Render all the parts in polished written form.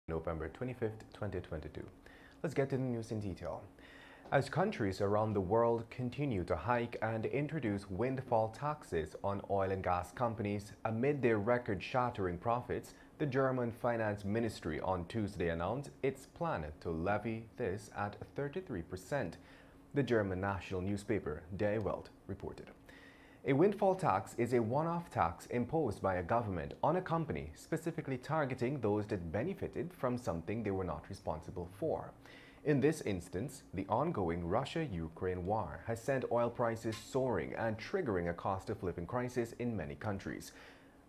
November 25th, 2022. Let's get to the news in detail. As countries around the world continue to hike and introduce windfall taxes on oil and gas companies amid their record-shattering profits, the German Finance Ministry on Tuesday announced its plan to levy this at 33%. The German national newspaper Die Welt reported. A windfall tax is a one-off tax imposed by a government on a company, specifically targeting those that benefited from something they were not responsible for. In this instance, the ongoing Russia-Ukraine war has sent oil prices soaring and triggering a cost of living crisis in many countries.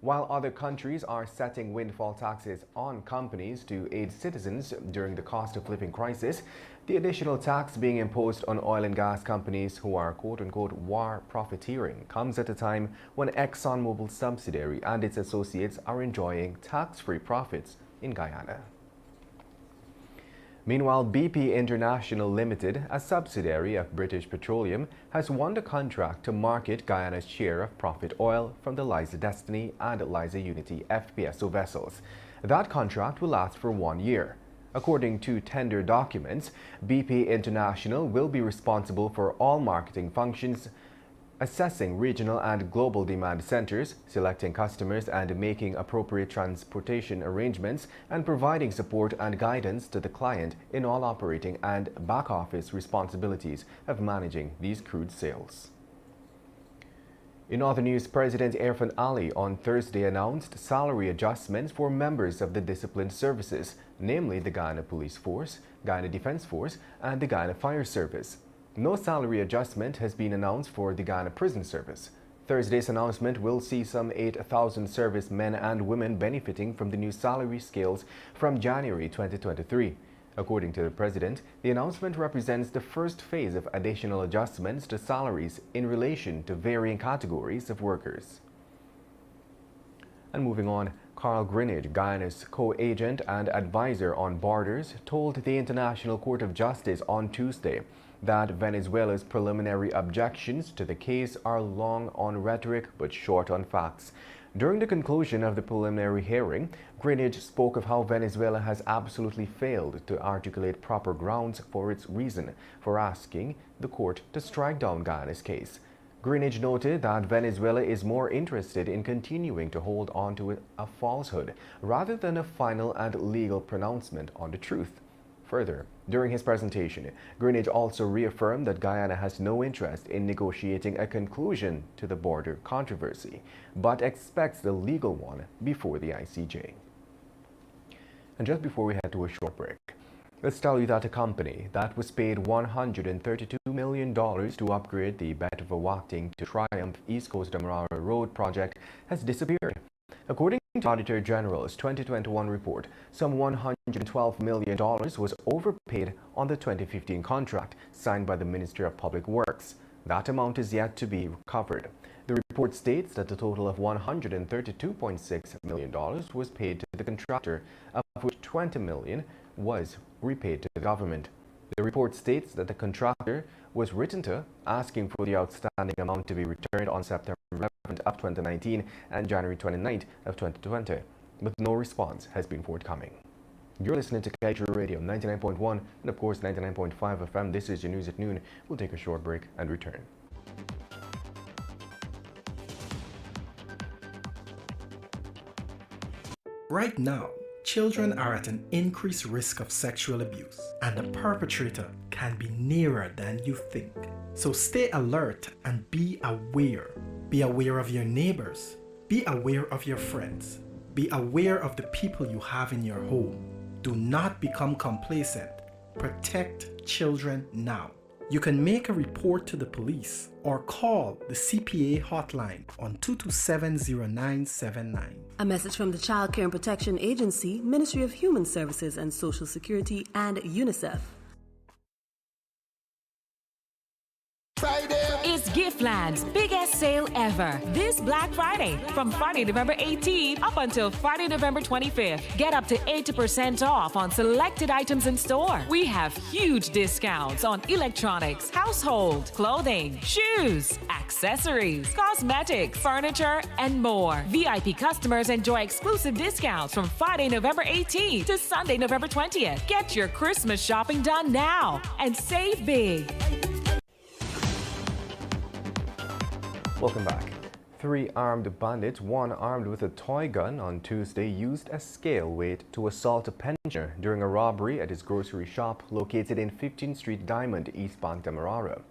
While other countries are setting windfall taxes on companies to aid citizens during the cost of living crisis, the additional tax being imposed on oil and gas companies who are quote-unquote war profiteering comes at a time when ExxonMobil's subsidiary and its associates are enjoying tax-free profits in Guyana. Meanwhile, BP International Limited, a subsidiary of British Petroleum, has won the contract to market Guyana's share of profit oil from the Liza Destiny and Liza Unity FPSO vessels. That contract will last for 1 year. According to tender documents, BP International will be responsible for all marketing functions, assessing regional and global demand centers, selecting customers and making appropriate transportation arrangements, and providing support and guidance to the client in all operating and back-office responsibilities of managing these crude sales. In other news, President Irfan Ali on Thursday announced salary adjustments for members of the disciplined services, namely the Guyana Police Force, Guyana Defense Force, and the Guyana Fire Service. No salary adjustment has been announced for the Guyana Prison Service. Thursday's announcement will see some 8,000 service men and women benefiting from the new salary scales from January 2023. According to the President, the announcement represents the first phase of additional adjustments to salaries in relation to varying categories of workers. And moving on, Carl Greenidge, Guyana's co-agent and advisor on borders, told the International Court of Justice on Tuesday that Venezuela's preliminary objections to the case are long on rhetoric but short on facts. During the conclusion of the preliminary hearing, Greenidge spoke of how Venezuela has absolutely failed to articulate proper grounds for its reason for asking the court to strike down Guyana's case. Greenidge noted that Venezuela is more interested in continuing to hold on to a falsehood rather than a final and legal pronouncement on the truth. Further, during his presentation, Greenidge also reaffirmed that Guyana has no interest in negotiating a conclusion to the border controversy, but expects the legal one before the ICJ. And just before we head to a short break, let's tell you that a company that was paid $132 million to upgrade the Betva-Wachting to Triumph East Coast Demerara Road project has disappeared. According to Auditor General's 2021 report, some $112 million was overpaid on the 2015 contract signed by the Ministry of Public Works. That amount is yet to be recovered. The report states that a total of $132.6 million was paid to the contractor, of which $20 million was repaid to the government. The report states that the contractor was written to asking for the outstanding amount to be returned on September 11th of 2019 and January 29th of 2020, but no response has been forthcoming. You're listening to Kaieteur Radio 99.1 and of course 99.5 FM. This is your news at noon. We'll take a short break and return. Right now, children are at an increased risk of sexual abuse, and the perpetrator can be nearer than you think. So stay alert and be aware. Be aware of your neighbors. Be aware of your friends. Be aware of the people you have in your home. Do not become complacent. Protect children now. You can make a report to the police or call the CPA hotline on 227-0979. A message from the Child Care and Protection Agency, Ministry of Human Services and Social Security, and UNICEF. Friday. It's Giftland's biggest sale ever this Black Friday from Friday, November 18th up until Friday, November 25th. Get up to 80% off on selected items in store. We have huge discounts on electronics, household, clothing, shoes, accessories, cosmetics, furniture, and more. VIP customers enjoy exclusive discounts from Friday, November 18th to Sunday, November 20th. Get your Christmas shopping done now and save big. Welcome back. 3 armed bandits, one armed with a toy gun, on Tuesday used a scale weight to assault a pensioner during a robbery at his grocery shop located in 15th Street Diamond, East Bank, Demerara.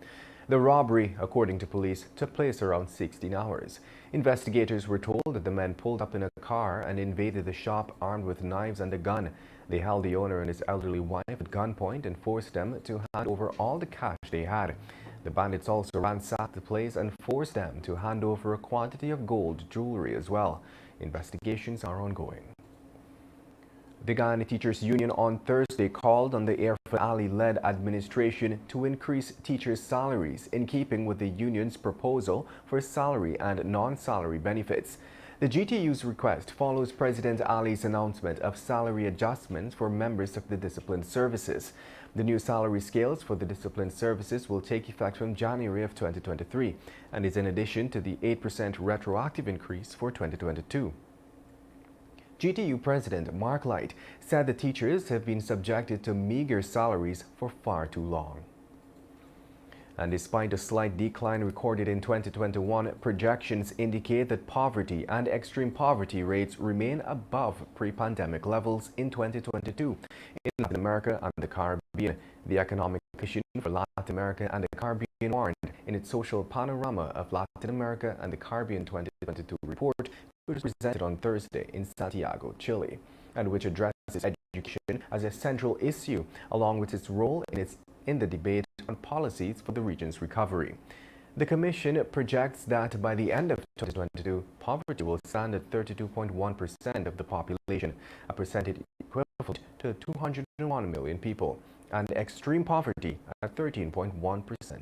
The robbery, according to police, took place around 16 hours. Investigators were told that the men pulled up in a car and invaded the shop armed with knives and a gun. They held the owner and his elderly wife at gunpoint and forced them to hand over all the cash they had. The bandits also ransacked the place and forced them to hand over a quantity of gold jewelry as well. Investigations are ongoing. The Guyana Teachers Union on Thursday called on the Airford Ali-led administration to increase teachers' salaries in keeping with the union's proposal for salary and non-salary benefits. The GTU's request follows President Ali's announcement of salary adjustments for members of the disciplined services. The new salary scales for the disciplined services will take effect from January of 2023 and is in addition to the 8% retroactive increase for 2022. GTU President Mark Light said the teachers have been subjected to meager salaries for far too long. And despite a slight decline recorded in 2021, projections indicate that poverty and extreme poverty rates remain above pre-pandemic levels in 2022 in Latin America and the Caribbean. The Economic Commission for Latin America and the Caribbean warned in its Social Panorama of Latin America and the Caribbean 2022 report, which was presented on Thursday in Santiago, Chile, and which addresses education as a central issue, along with its role in the debate on policies for the region's recovery. The Commission projects that by the end of 2022, poverty will stand at 32.1% of the population, a percentage equivalent to 201 million people, and extreme poverty at 13.1%.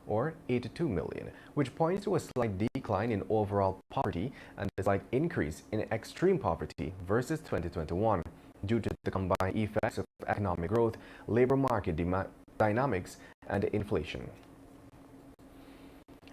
or 82 million, which points to a slight decline in overall poverty and a slight increase in extreme poverty versus 2021 due to the combined effects of economic growth, labor market dynamics, and inflation.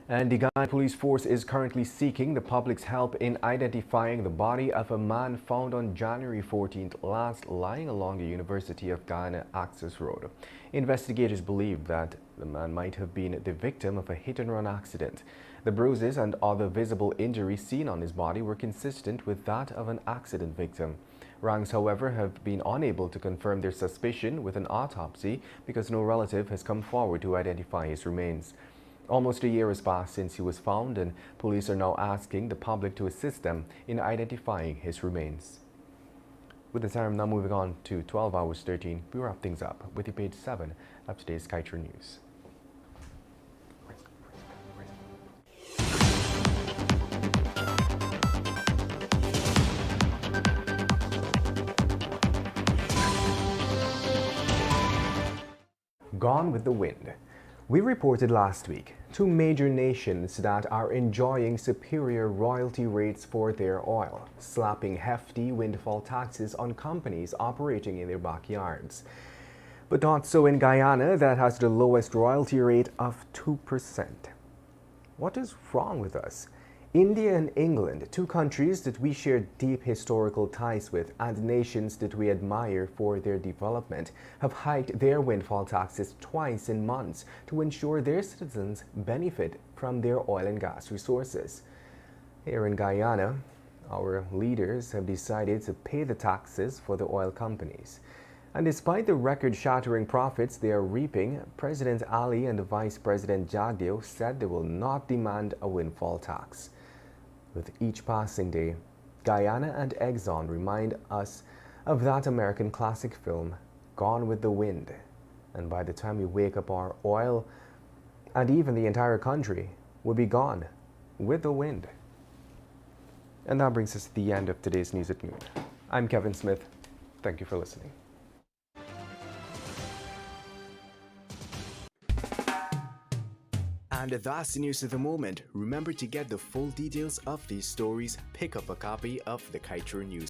And the Guyana Police Force is currently seeking the public's help in identifying the body of a man found on January 14th last lying along the University of Guyana Access Road. Investigators believe that the man might have been the victim of a hit-and-run accident. The bruises and other visible injuries seen on his body were consistent with that of an accident victim. Ranks, however, have been unable to confirm their suspicion with an autopsy because no relative has come forward to identify his remains. Almost a year has passed since he was found, and police are now asking the public to assist them in identifying his remains. With the time now moving on to 12 hours 13, we wrap things up with the page 7 of today's Kaieteur News. Gone with the wind. We reported last week 2 major nations that are enjoying superior royalty rates for their oil, slapping hefty windfall taxes on companies operating in their backyards. But not so in Guyana, that has the lowest royalty rate of 2%. What is wrong with us? India and England, 2 countries that we share deep historical ties with and nations that we admire for their development, have hiked their windfall taxes twice in months to ensure their citizens benefit from their oil and gas resources. Here in Guyana, our leaders have decided to pay the taxes for the oil companies. And despite the record-shattering profits they are reaping, President Ali and Vice President Jagdeo said they will not demand a windfall tax. With each passing day, Guyana and Exxon remind us of that American classic film, Gone with the Wind. And by the time we wake up, our oil and even the entire country will be gone with the wind. And that brings us to the end of today's News at Noon. I'm Kevin Smith. Thank you for listening. And that's the news of the moment. Remember, to get the full details of these stories, pick up a copy of the Kaieteur News